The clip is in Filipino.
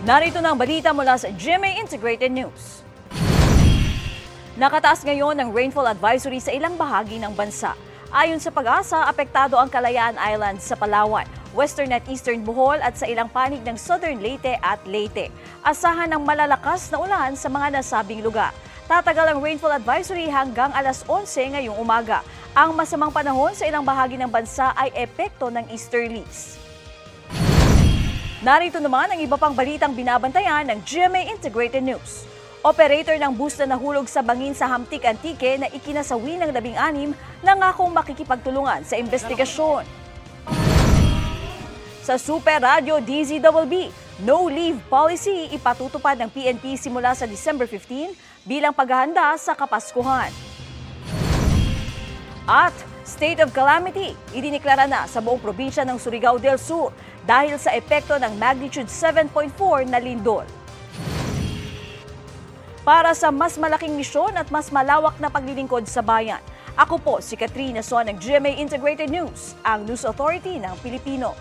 Narito na ang balita mula sa GMA Integrated News. Nakataas ngayon ang rainfall advisory sa ilang bahagi ng bansa. Ayon sa Pag-asa, apektado ang Kalayaan Island sa Palawan, Western at Eastern Bohol at sa ilang panig ng Southern Leyte at Leyte. Asahan ng malalakas na ulan sa mga nasabing lugar. Tatagal ang rainfall advisory hanggang alas 11 ngayong umaga. Ang masamang panahon sa ilang bahagi ng bansa ay epekto ng easterlies. Narito naman ang iba pang balitang binabantayan ng GMA Integrated News. Operator ng bus na nahulog sa bangin sa Hamtik Antique na ikinasawi ng 16 nangakong makikipagtulungan sa investigasyon. Sa Super Radio DZBB, no leave policy ipatutupad ng PNP simula sa December 15 bilang paghahanda sa Kapaskuhan. At state of calamity, idiniklara na sa buong probinsya ng Surigao del Sur dahil sa epekto ng magnitude 7.4 na lindol. Para sa mas malaking misyon at mas malawak na paglilingkod sa bayan, ako po si Katrina Son ng GMA Integrated News, ang News Authority ng Pilipino.